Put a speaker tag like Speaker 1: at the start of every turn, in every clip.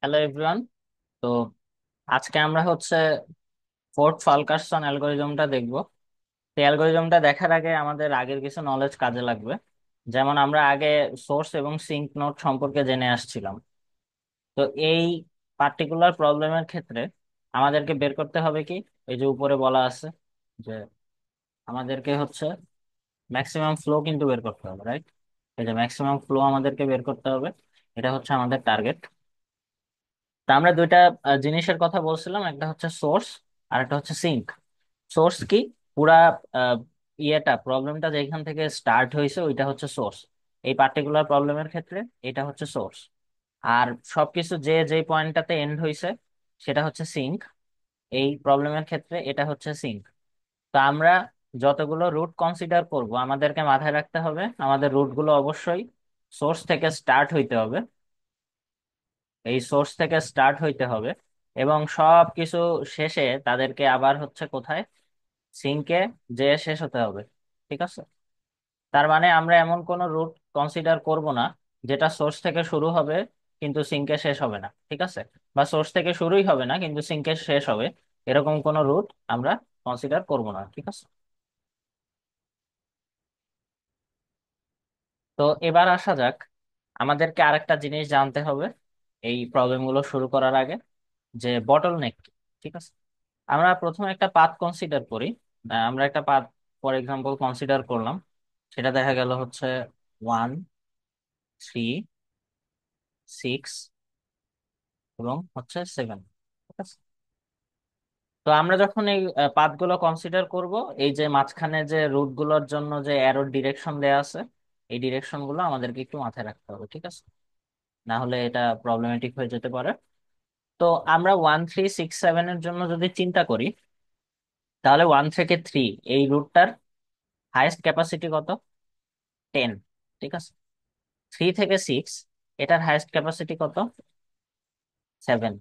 Speaker 1: Hello everyone. তো আজকে আমরা হচ্ছে ফোর্ড ফালকারসন অ্যালগোরিদমটা দেখব। এই অ্যালগোরিদমটা দেখার আগে আমাদের আগের কিছু নলেজ কাজে লাগবে। যেমন আমরা আগে সোর্স এবং সিঙ্ক নোড সম্পর্কে জেনে আসছিলাম। তো এই পার্টিকুলার প্রবলেমের ক্ষেত্রে আমাদেরকে বের করতে হবে কি, এই যে উপরে বলা আছে যে আমাদেরকে হচ্ছে ম্যাক্সিমাম ফ্লো কিন্তু বের করতে হবে, রাইট? এই যে ম্যাক্সিমাম ফ্লো আমাদেরকে বের করতে হবে, এটা হচ্ছে আমাদের টার্গেট। তা আমরা দুইটা জিনিসের কথা বলছিলাম, একটা হচ্ছে সোর্স আর একটা হচ্ছে সিঙ্ক। সোর্স কি? পুরা আহ, প্রবলেমটা যেখান থেকে স্টার্ট হয়েছে ওইটা হচ্ছে সোর্স। এই পার্টিকুলার প্রবলেমের ক্ষেত্রে এটা হচ্ছে সোর্স। আর সবকিছু যে যে পয়েন্টটাতে এন্ড হয়েছে সেটা হচ্ছে সিঙ্ক। এই প্রবলেমের ক্ষেত্রে এটা হচ্ছে সিঙ্ক। তো আমরা যতগুলো রুট কনসিডার করব আমাদেরকে মাথায় রাখতে হবে আমাদের রুটগুলো অবশ্যই সোর্স থেকে স্টার্ট হইতে হবে। এই সোর্স থেকে স্টার্ট হইতে হবে এবং সব কিছু শেষে তাদেরকে আবার হচ্ছে কোথায়, সিঙ্কে যে শেষ হতে হবে। ঠিক আছে? তার মানে আমরা এমন কোন রুট কনসিডার করব না যেটা সোর্স থেকে শুরু হবে কিন্তু সিঙ্কে শেষ হবে না। ঠিক আছে? বা সোর্স থেকে শুরুই হবে না কিন্তু সিঙ্কে শেষ হবে, এরকম কোন রুট আমরা কনসিডার করব না। ঠিক আছে? তো এবার আসা যাক, আমাদেরকে আরেকটা জিনিস জানতে হবে এই প্রবলেমগুলো শুরু করার আগে, যে বটলনেক। ঠিক আছে? আমরা প্রথমে একটা পাথ কনসিডার করি। আমরা একটা পাথ ফর এক্সাম্পল কনসিডার করলাম, সেটা দেখা গেল হচ্ছে 1, 3, 6 এবং হচ্ছে 7। ঠিক আছে? তো আমরা যখন এই পাথগুলো কনসিডার করব, এই যে মাঝখানে যে রুট গুলোর জন্য যে অ্যারোর ডিরেকশন দেয়া আছে, এই ডিরেকশন গুলো আমাদেরকে একটু মাথায় রাখতে হবে। ঠিক আছে? না হলে এটা প্রবলেমেটিক হয়ে যেতে পারে। তো আমরা 1, 3, 6, 7 এর জন্য যদি চিন্তা করি, তাহলে 1 থেকে 3 এই রুটটার হাইয়েস্ট ক্যাপাসিটি কত? 10। ঠিক আছে? 3 থেকে 6 এটার হাইয়েস্ট ক্যাপাসিটি কত? 7।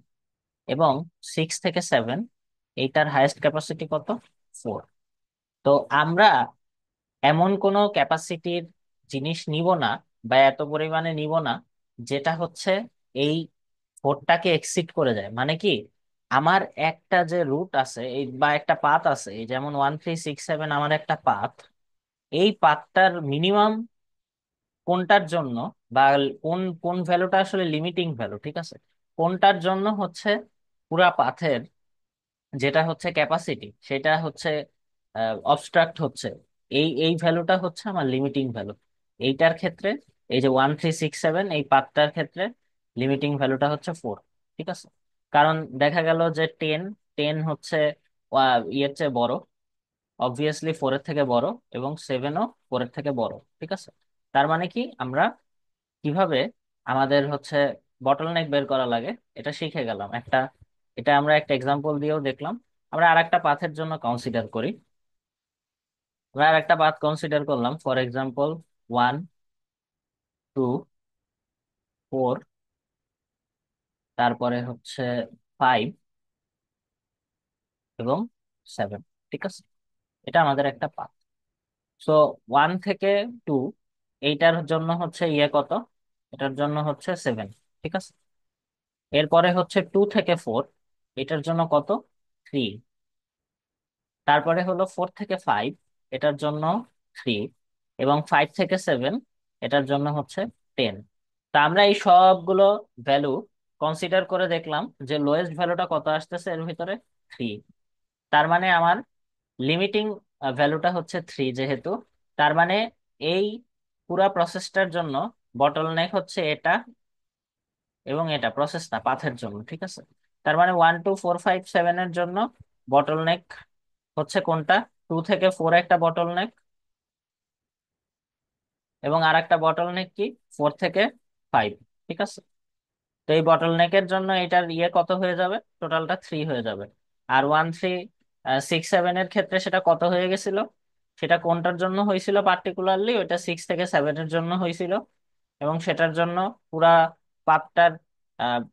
Speaker 1: এবং 6 থেকে 7 এইটার হাইয়েস্ট ক্যাপাসিটি কত? 4। তো আমরা এমন কোনো ক্যাপাসিটির জিনিস নিব না বা এত পরিমাণে নিব না যেটা হচ্ছে এই 4টাকে এক্সিড করে যায়। মানে কি, আমার একটা যে রুট আছে এই বা একটা পাথ আছে, এই যেমন 1, 3, 6, 7 আমার একটা পাথ, এই পাথটার মিনিমাম কোনটার জন্য বা কোন কোন ভ্যালুটা আসলে লিমিটিং ভ্যালু। ঠিক আছে? কোনটার জন্য হচ্ছে পুরা পাথের যেটা হচ্ছে ক্যাপাসিটি সেটা হচ্ছে অবস্ট্রাক্ট হচ্ছে, এই এই ভ্যালুটা হচ্ছে আমার লিমিটিং ভ্যালু। এইটার ক্ষেত্রে এই যে 1, 3, 6, 7 এই পাথটার ক্ষেত্রে লিমিটিং ভ্যালুটা হচ্ছে 4। ঠিক আছে? কারণ দেখা গেল যে 10 হচ্ছে ইয়ের চেয়ে বড়, অবভিয়াসলি 4-এর থেকে বড়, এবং 7ও 4-এর থেকে বড়। ঠিক আছে? তার মানে কি, আমরা কিভাবে আমাদের হচ্ছে বটলনেক বের করা লাগে এটা শিখে গেলাম একটা। এটা আমরা একটা এক্সাম্পল দিয়েও দেখলাম। আমরা আরেকটা পাথের জন্য কনসিডার করি। আমরা আরেকটা পাথ কনসিডার করলাম, ফর এক্সাম্পল 1, 2, 4, তারপরে হচ্ছে 5 এবং 7। ঠিক আছে? এটা আমাদের একটা পাথ। সো 1 থেকে 2 এইটার জন্য হচ্ছে ইয়ে কত, এটার জন্য হচ্ছে 7। ঠিক আছে? এরপরে হচ্ছে 2 থেকে 4 এটার জন্য কত? 3। তারপরে হলো 4 থেকে 5 এটার জন্য 3। এবং 5 থেকে 7 এটার জন্য হচ্ছে 10। তা আমরা এই সবগুলো ভ্যালু কনসিডার করে দেখলাম যে লোয়েস্ট ভ্যালুটা কত আসতেছে এর ভিতরে? 3। তার মানে আমার লিমিটিং ভ্যালুটা হচ্ছে 3 যেহেতু, তার মানে এই পুরা প্রসেসটার জন্য বটলনেক হচ্ছে এটা এবং এটা, প্রসেস না, পাথের জন্য। ঠিক আছে? তার মানে 1, 2, 4, 5, 7 এর জন্য বটলনেক হচ্ছে কোনটা? 2 থেকে 4 একটা বটলনেক, এবং আর একটা বটলনেক কি 4 থেকে 5। ঠিক আছে? তো এই বটলনেকের জন্য এটার ইয়ে কত হয়ে যাবে? টোটালটা 3 হয়ে যাবে। আর 1, 3, 6, 7 এর ক্ষেত্রে সেটা কত হয়ে গেছিল? সেটা কোনটার জন্য হয়েছিল পার্টিকুলারলি? ওইটা 6 থেকে 7 এর জন্য হয়েছিল, এবং সেটার জন্য পুরা পাতটার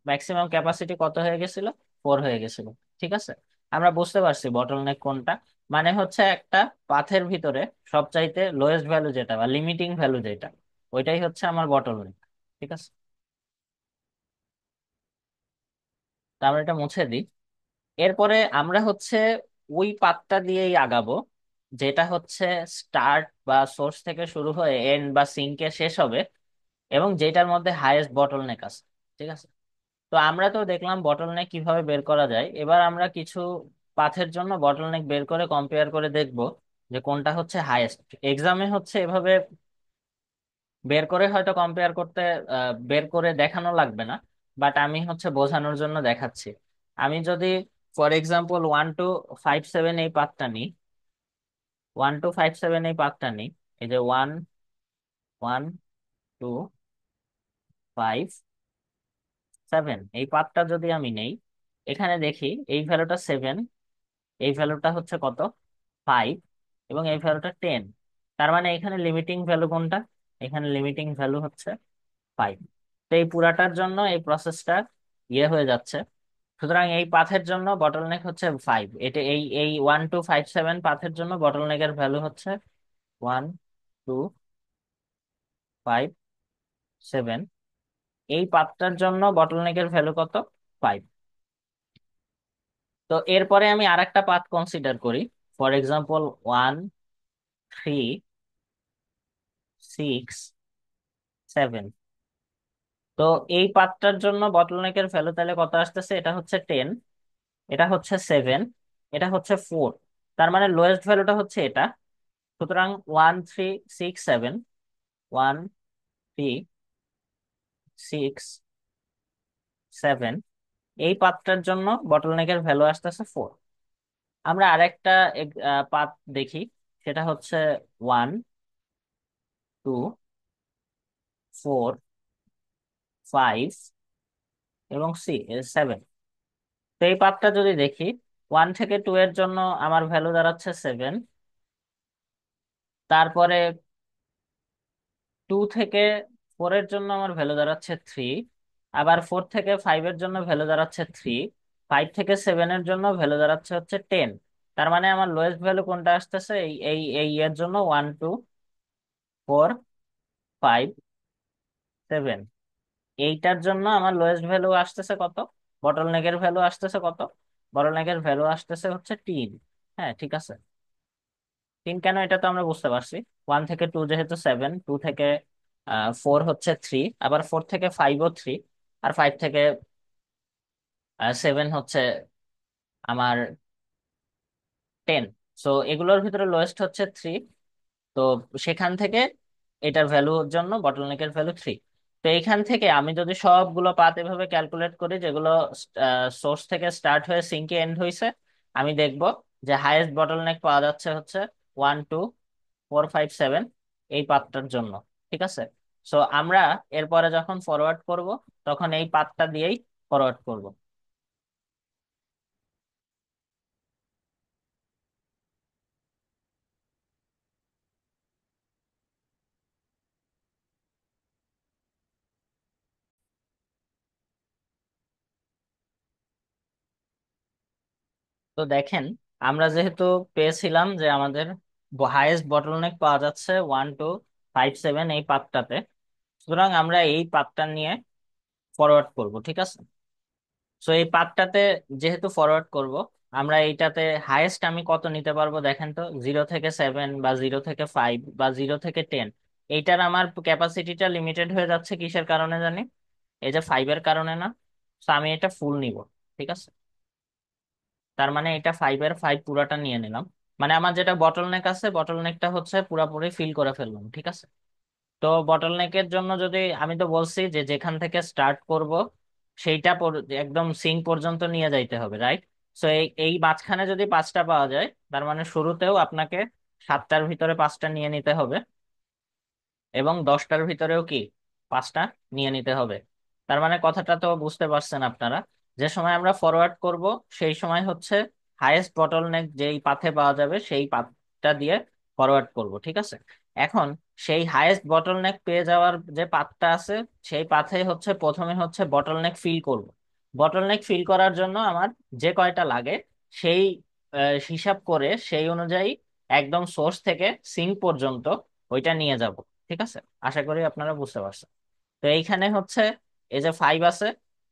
Speaker 1: ম্যাক্সিমাম ক্যাপাসিটি কত হয়ে গেছিল? 4 হয়ে গেছিল। ঠিক আছে? আমরা বুঝতে পারছি বটলনেক কোনটা। মানে হচ্ছে একটা পাথের ভিতরে সবচাইতে লোয়েস্ট ভ্যালু যেটা বা লিমিটিং ভ্যালু যেটা, ওইটাই হচ্ছে আমার বটলনেক। ঠিক আছে? তা আমরা এটা মুছে দিই। এরপরে আমরা হচ্ছে ওই পাথটা দিয়েই আগাবো, যেটা হচ্ছে স্টার্ট বা সোর্স থেকে শুরু হয়ে এন্ড বা সিঙ্কে শেষ হবে, এবং যেটার মধ্যে হাইয়েস্ট বটলনেক আছে। ঠিক আছে। তো আমরা তো দেখলাম বটলনেক কিভাবে বের করা যায়। এবার আমরা কিছু পাথের জন্য বটলনেক বের করে কম্পেয়ার করে দেখব যে কোনটা হচ্ছে হাইয়েস্ট। এক্সামে হচ্ছে এভাবে বের করে হয়তো কম্পেয়ার করতে, বের করে দেখানো লাগবে না, বাট আমি হচ্ছে বোঝানোর জন্য দেখাচ্ছি। আমি যদি ফর এক্সাম্পল 1 2 5 7 এই পাথটা নিই, 1 2 5 7 এই পাথটা নিই, এই যে 1 1 2 5 7 এই পাথটা যদি আমি নেই, এখানে দেখি এই ভ্যালুটা 7, এই ভ্যালুটা হচ্ছে কত, 5, এবং এই ভ্যালুটা 10। তার মানে এখানে লিমিটিং ভ্যালু কোনটা? এখানে লিমিটিং ভ্যালু হচ্ছে 5। তো এই পুরাটার জন্য এই প্রসেসটা হয়ে যাচ্ছে। সুতরাং এই পাথের জন্য বটলনেক হচ্ছে 5। এটা এই এই 1 2 5 7 পাথের জন্য বটলনেকের ভ্যালু হচ্ছে 1 2 5 7। এই পাথটার জন্য বটলনেকের ভ্যালু কত, 5। তো এরপরে আমি আরেকটা পাথ কনসিডার করি, ফর এক্সাম্পল 1 3 6 7। তো এই পাথটার জন্য বটলনেকের ভ্যালু তাহলে কত আসতেছে? এটা হচ্ছে 10, এটা হচ্ছে 7, এটা হচ্ছে 4। তার মানে লোয়েস্ট ভ্যালুটা হচ্ছে এটা। সুতরাং 1 3 6 7, 1 3 6 7, এই পাথটার জন্য বটলনেকের ভ্যালু আসতেছে 4। আমরা আরেকটা পাথ দেখি, সেটা হচ্ছে 1 2 4 5 এবং 7। তো এই পাথটা যদি দেখি, 1 থেকে 2 এর জন্য আমার ভ্যালু দাঁড়াচ্ছে 7। তারপরে 2 থেকে 4 এর জন্য আমার ভ্যালু দাঁড়াচ্ছে 3। আবার 4 থেকে 5 এর জন্য ভ্যালু দাঁড়াচ্ছে 3। 5 থেকে 7 এর জন্য ভ্যালু দাঁড়াচ্ছে হচ্ছে 10। তার মানে আমার লোয়েস্ট ভ্যালু কোনটা আসতেছে? এই এই এই এর জন্য 1 2 4 5 7। এইটার জন্য আমার লোয়েস্ট ভ্যালু আসতেছে কত? বটলনেকের ভ্যালু আসতেছে কত? বটলনেকের ভ্যালু আসতেছে হচ্ছে 3। হ্যাঁ, ঠিক আছে। 3 কেন, এটা তো আমরা বুঝতে পারছি। 1 থেকে 2 যেহেতু 7, 2 থেকে 4 হচ্ছে 3, আবার 4 থেকে 5ও 3, আর 5 থেকে 7 হচ্ছে আমার 10। সো এগুলোর ভিতরে লোয়েস্ট হচ্ছে 3। তো সেখান থেকে এটার ভ্যালুর জন্য বটলনেকের ভ্যালু 3। তো এইখান থেকে আমি যদি সবগুলো পাত এভাবে ক্যালকুলেট করি, যেগুলো সোর্স থেকে স্টার্ট হয়ে সিঙ্কে এন্ড হয়েছে, আমি দেখব যে হাইয়েস্ট বটলনেক পাওয়া যাচ্ছে হচ্ছে 1 2 4 5 7 এই পাতটার জন্য। ঠিক আছে। সো আমরা এরপরে যখন ফরওয়ার্ড করব, তখন এই পাতটা দিয়েই ফরওয়ার্ড করব। তো দেখেন, আমরা যেহেতু পেয়েছিলাম যে আমাদের হাইয়েস্ট বটলনেক পাওয়া যাচ্ছে 1 2 5 7 এই পাতটাতে, সুতরাং আমরা এই পাতটা নিয়ে ফরওয়ার্ড করব। ঠিক আছে। সো এই পাতটাতে যেহেতু ফরওয়ার্ড করব, আমরা এইটাতে হাইয়েস্ট আমি কত নিতে পারবো দেখেন তো। 0 থেকে 7 বা 0 থেকে 5 বা 0 থেকে 10, এইটার আমার ক্যাপাসিটিটা লিমিটেড হয়ে যাচ্ছে কিসের কারণে জানি? এই যে 5-এর কারণে না। তো আমি এটা ফুল নিব। ঠিক আছে। তার মানে এটা 5-এর 5 পুরাটা নিয়ে নিলাম। মানে আমার যেটা বটলনেক আছে, বটলনেকটা হচ্ছে পুরাপুরি ফিল করে ফেললাম। ঠিক আছে। তো বটলনেকের জন্য যদি, আমি তো বলছি যে যেখান থেকে স্টার্ট করব সেইটা একদম সিঙ্ক পর্যন্ত নিয়ে যাইতে হবে, রাইট? সো এই এই মাঝখানে যদি 5টা পাওয়া যায়, তার মানে শুরুতেও আপনাকে 7টার ভিতরে 5টা নিয়ে নিতে হবে, এবং 10টার ভিতরেও কি 5টা নিয়ে নিতে হবে। তার মানে কথাটা তো বুঝতে পারছেন আপনারা। যে সময় আমরা ফরওয়ার্ড করব, সেই সময় হচ্ছে হাইয়েস্ট বটলনেক যেই পাথে পাওয়া যাবে সেই পাথটা দিয়ে ফরওয়ার্ড করব। ঠিক আছে। এখন সেই হাইয়েস্ট বটলনেক পেয়ে যাওয়ার যে পাথটা আছে, সেই পাথে হচ্ছে প্রথমে হচ্ছে বটলনেক ফিল করব। বটলনেক ফিল করার জন্য আমার যে কয়টা লাগে সেই হিসাব করে সেই অনুযায়ী একদম সোর্স থেকে সিঙ্ক পর্যন্ত ওইটা নিয়ে যাব। ঠিক আছে। আশা করি আপনারা বুঝতে পারছেন। তো এইখানে হচ্ছে এই যে 5 আছে,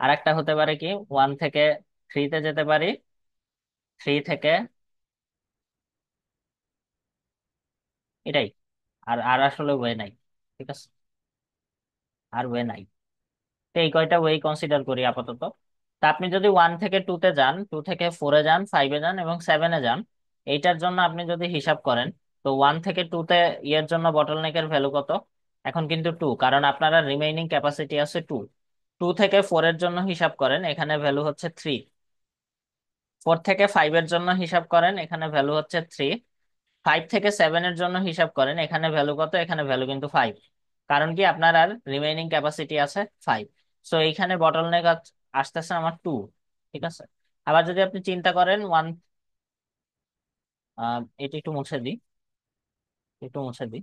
Speaker 1: আর একটা হতে পারে কি, 1 থেকে 3-তে যেতে পারি, 3 থেকে, এটাই। আর আর আসলে ওয়ে নাই। ঠিক আছে, আর ওয়ে নাই। তো এই কয়টা ওয়ে কনসিডার করি আপাতত। তা আপনি যদি 1 থেকে 2-তে যান, 2 থেকে 4-এ যান, 5-এ যান এবং 7-এ যান, এইটার জন্য আপনি যদি হিসাব করেন, তো 1 থেকে 2-তে ইয়ের জন্য বটলনেকের ভ্যালু কত? এখন কিন্তু 2, কারণ আপনারা রিমেইনিং ক্যাপাসিটি আছে 2। 2 থেকে 4-এর জন্য হিসাব করেন, এখানে ভ্যালু হচ্ছে 3। 4 থেকে 5-এর জন্য হিসাব করেন, এখানে ভ্যালু হচ্ছে 3। 5 থেকে 7-এর জন্য হিসাব করেন, এখানে ভ্যালু কত? এখানে ভ্যালু কিন্তু 5। কারণ কি, আপনার আর রিমেইনিং ক্যাপাসিটি আছে 5। সো এইখানে বটলনেক আসতেছে আমার 2। ঠিক আছে। আবার যদি আপনি চিন্তা করেন এটি একটু মুছে দিই, একটু মুছে দিই।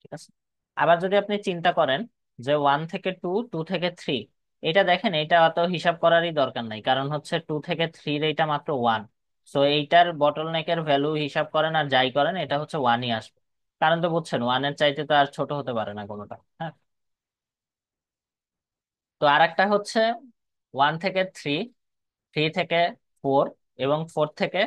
Speaker 1: ঠিক আছে। আবার যদি আপনি চিন্তা করেন যে 1 থেকে 2, 2 থেকে 3, এটা দেখেন, এটা অত হিসাব করারই দরকার নাই, কারণ হচ্ছে 2 থেকে 3 এইটা মাত্র 1। সো এইটার বটলনেকের ভ্যালু হিসাব করেন আর যাই করেন, এটা হচ্ছে 1ই আসবে। কারণ তো বুঝছেন, 1-এর চাইতে তো আর ছোট হতে পারে না কোনোটা। হ্যাঁ। তো আর একটা হচ্ছে 1 থেকে 3, 3 থেকে 4, এবং 4 থেকে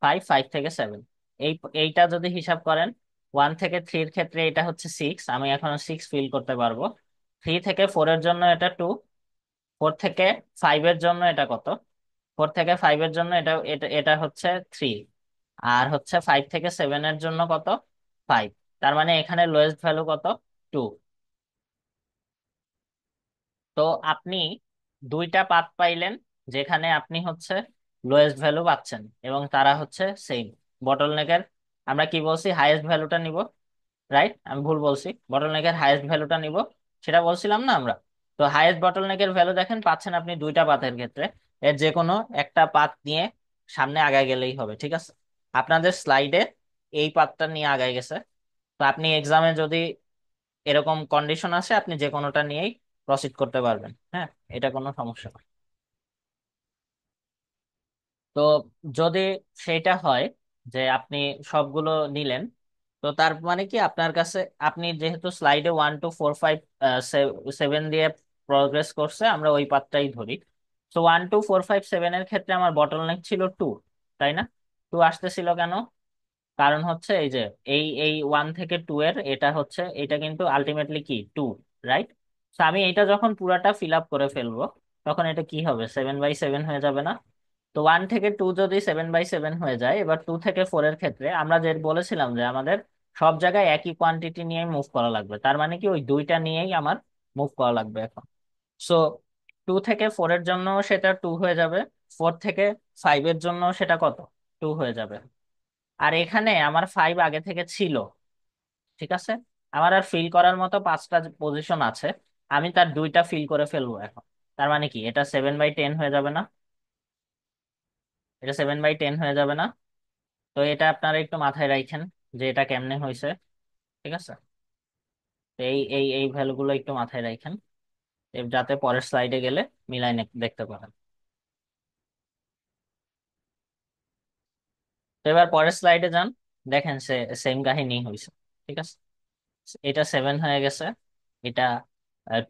Speaker 1: 5, 5 থেকে 7। এই এইটা যদি হিসাব করেন, 1 থেকে 3-র ক্ষেত্রে এটা হচ্ছে 6, আমি এখনো 6 ফিল করতে পারবো। 3 থেকে 4-এর জন্য এটা 2। 4 থেকে 5-এর জন্য এটা কত? 4 থেকে 5-এর জন্য এটা এটা এটা হচ্ছে 3। আর হচ্ছে 5 থেকে 7-এর জন্য কত? 5। তার মানে এখানে লোয়েস্ট ভ্যালু কত? 2। তো আপনি দুইটা পাথ পাইলেন, যেখানে আপনি হচ্ছে লোয়েস্ট ভ্যালু পাচ্ছেন, এবং তারা হচ্ছে সেম বটলনেকের। আমরা কি বলছি, হাইয়েস্ট ভ্যালুটা নিব। রাইট, আমি ভুল বলছি, বটলনেকের হাইয়েস্ট ভ্যালুটা নিব, সেটা বলছিলাম না আমরা? তো হাইয়েস্ট বটলনেকের ভ্যালু দেখেন পাচ্ছেন আপনি দুইটা পাথের ক্ষেত্রে। এর যে কোনো একটা পাথ নিয়ে সামনে আগায় গেলেই হবে। ঠিক আছে। আপনাদের স্লাইডে এই পাথটা নিয়ে আগায় গেছে। তো আপনি এক্সামে যদি এরকম কন্ডিশন আসে, আপনি যে কোনোটা নিয়েই প্রসিড করতে পারবেন। হ্যাঁ, এটা কোনো সমস্যা না। তো যদি সেটা হয় যে আপনি সবগুলো নিলেন, তো তার মানে কি আপনার কাছে, আপনি যেহেতু স্লাইডে 1 2 4 5 7 দিয়ে প্রগ্রেস করছে, আমরা ওই পাথটাই ধরি। তো 1 2 4 5 7-এর ক্ষেত্রে আমার বটলনেক ছিল 2, তাই না? 2 আসতেছিল কেন? কারণ হচ্ছে এই যে এই এই 1 থেকে 2 এর এটা হচ্ছে, এটা কিন্তু আলটিমেটলি কি 2, রাইট? তো আমি এটা যখন পুরাটা ফিল আপ করে ফেলবো, তখন এটা কি হবে, 7/7 হয়ে যাবে না? তো 1 থেকে 2 যদি 7/7 হয়ে যায়, এবার 2 থেকে 4-এর ক্ষেত্রে আমরা যে বলেছিলাম যে আমাদের সব জায়গায় একই কোয়ান্টিটি নিয়ে মুভ করা লাগবে, তার মানে কি ওই দুইটা নিয়েই আমার মুভ করা লাগবে এখন। সো 2 থেকে 4-এর জন্য সেটা 2 হয়ে যাবে, 4 থেকে 5-এর জন্য সেটা কত? 2 হয়ে যাবে। আর এখানে আমার 5 আগে থেকে ছিল। ঠিক আছে। আমার আর ফিল করার মতো 5টা পজিশন আছে, আমি তার দুইটা ফিল করে ফেলবো এখন। তার মানে কি, এটা 7/10 হয়ে যাবে না? এটা 7/10 হয়ে যাবে না? তো এটা আপনারা একটু মাথায় রাখেন যে এটা কেমনে হয়েছে। ঠিক আছে। তো এই এই এই ভ্যালুগুলো একটু মাথায় রাখেন, যাতে পরের স্লাইডে গেলে মিলাই দেখতে পারেন। তো এবার পরের স্লাইডে যান, দেখেন সে সেম কাহিনী হয়েছে। ঠিক আছে। এটা 7 হয়ে গেছে, এটা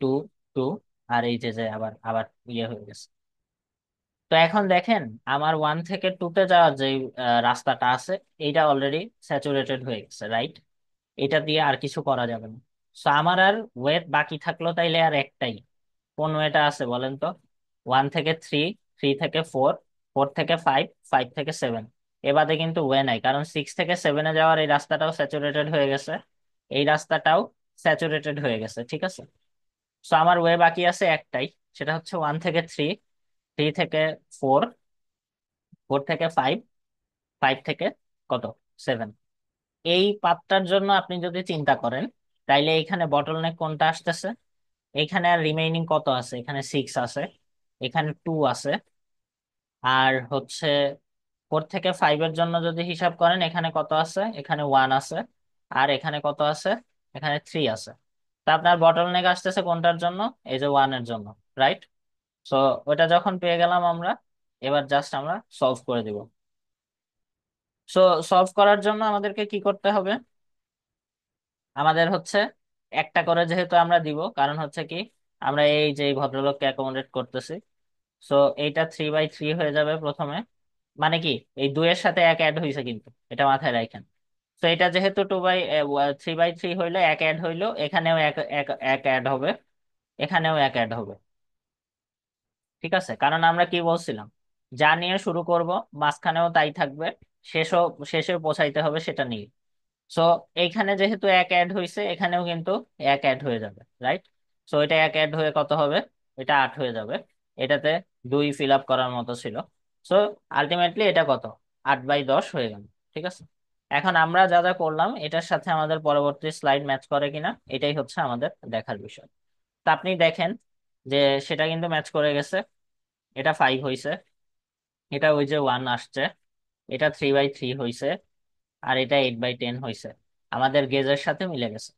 Speaker 1: 2, 2, আর এই যে যে আবার আবার ইয়ে হয়ে গেছে। তো এখন দেখেন, আমার 1 থেকে 2-তে যাওয়ার যে রাস্তাটা আছে, এইটা অলরেডি স্যাচুরেটেড হয়ে গেছে, রাইট? এটা দিয়ে আর কিছু করা যাবে না। সো আমার আর ওয়েট বাকি থাকলো তাইলে আর একটাই। কোন ওয়েটা আছে বলেন তো? 1 থেকে 3, 3 থেকে 4, 4 থেকে 5, 5 থেকে 7। এবারে কিন্তু ওয়ে নাই, কারণ 6 থেকে 7-এ যাওয়ার এই রাস্তাটাও স্যাচুরেটেড হয়ে গেছে, এই রাস্তাটাও স্যাচুরেটেড হয়ে গেছে। ঠিক আছে। সো আমার ওয়ে বাকি আছে একটাই, সেটা হচ্ছে 1 থেকে 3, 3 থেকে 4, 4 থেকে 5, 5 থেকে কত, 7। এই পাথটার জন্য আপনি যদি চিন্তা করেন, তাইলে এখানে বটলনেক কোনটা আসতেছে? এখানে আর রিমেইনিং কত আছে? এখানে 6 আছে, এখানে 2 আছে, আর হচ্ছে 4 থেকে 5-এর জন্য যদি হিসাব করেন, এখানে কত আছে? এখানে 1 আছে, আর এখানে কত আছে? এখানে 3 আছে। তা আপনার বটলনেক আসতেছে কোনটার জন্য? এই যে 1-এর জন্য, রাইট? সো ওটা যখন পেয়ে গেলাম আমরা, এবার জাস্ট আমরা সলভ করে দিব। সো সলভ করার জন্য আমাদেরকে কি করতে হবে? আমাদের হচ্ছে একটা করে যেহেতু আমরা দিব, কারণ হচ্ছে কি, আমরা এই যে এই ভদ্রলোককে অ্যাকোমোডেট করতেছি। সো এইটা 3/3 হয়ে যাবে প্রথমে। মানে কি, এই 2 এর সাথে এক অ্যাড হয়েছে কিন্তু, এটা মাথায় রাখেন। তো এটা যেহেতু 3/3 হইলো, এক অ্যাড হইলো, এখানেও এক এক এক অ্যাড হবে, এখানেও এক অ্যাড হবে। ঠিক আছে, কারণ আমরা কি বলছিলাম, যা নিয়ে শুরু করব মাঝখানেও তাই থাকবে, শেষও শেষে পৌঁছাইতে হবে সেটা নিয়ে। সো এইখানে যেহেতু এক অ্যাড হয়েছে, এখানেও কিন্তু এক অ্যাড হয়ে যাবে, রাইট? সো এটা এক অ্যাড হয়ে কত হবে? এটা 8 হয়ে যাবে। এটাতে 2 ফিল আপ করার মতো ছিল। সো আলটিমেটলি এটা কত? 8/10 হয়ে গেল। ঠিক আছে, এখন আমরা যা যা করলাম এটার সাথে আমাদের পরবর্তী স্লাইড ম্যাচ করে কিনা, এটাই হচ্ছে আমাদের দেখার বিষয়। তা আপনি দেখেন যে সেটা কিন্তু ম্যাচ করে গেছে। এটা 5 হয়েছে, এটা ওই যে 1 আসছে, এটা 3/3 হয়েছে, আর এটা 8/10 হয়েছে। আমাদের গেজের সাথে মিলে গেছে।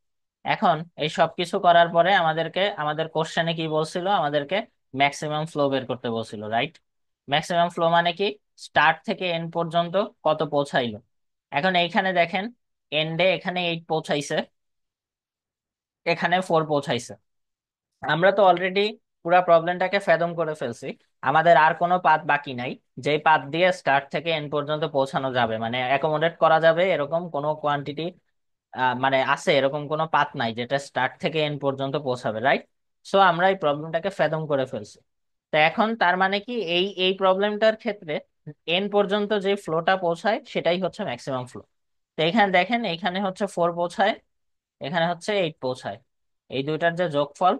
Speaker 1: এখন এই সব কিছু করার পরে আমাদেরকে, আমাদের কোশ্চেনে কি বলছিল, আমাদেরকে ম্যাক্সিমাম ফ্লো বের করতে বলছিল, রাইট? ম্যাক্সিমাম ফ্লো মানে কি, স্টার্ট থেকে এন্ড পর্যন্ত কত পৌঁছাইলো। এখন এইখানে দেখেন, এন্ডে এখানে 8 পৌঁছাইছে, এখানে 4 পৌঁছাইছে। আমরা তো অলরেডি পুরো প্রবলেমটাকে ফেদম করে ফেলছি। আমাদের আর কোনো পাথ বাকি নাই, যেই পাথ দিয়ে স্টার্ট থেকে এন্ড পর্যন্ত পৌঁছানো যাবে, মানে অ্যাকোমোডেট করা যাবে এরকম কোনো কোয়ান্টিটি, মানে আছে এরকম কোনো পাথ নাই যেটা স্টার্ট থেকে এন্ড পর্যন্ত পৌঁছাবে, রাইট? সো আমরা এই প্রবলেমটাকে ফেদম করে ফেলছি। তো এখন তার মানে কি, এই এই প্রবলেমটার ক্ষেত্রে এন্ড পর্যন্ত যে ফ্লোটা পৌঁছায় সেটাই হচ্ছে ম্যাক্সিমাম ফ্লো। তো এখানে দেখেন, এখানে হচ্ছে 4 পৌঁছায়, এখানে হচ্ছে 8 পৌঁছায়। এই দুইটার যে যোগফল,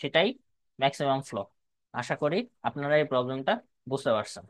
Speaker 1: সেটাই ম্যাক্সিমাম ফ্লো। আশা করি আপনারা এই প্রবলেমটা বুঝতে পারছেন।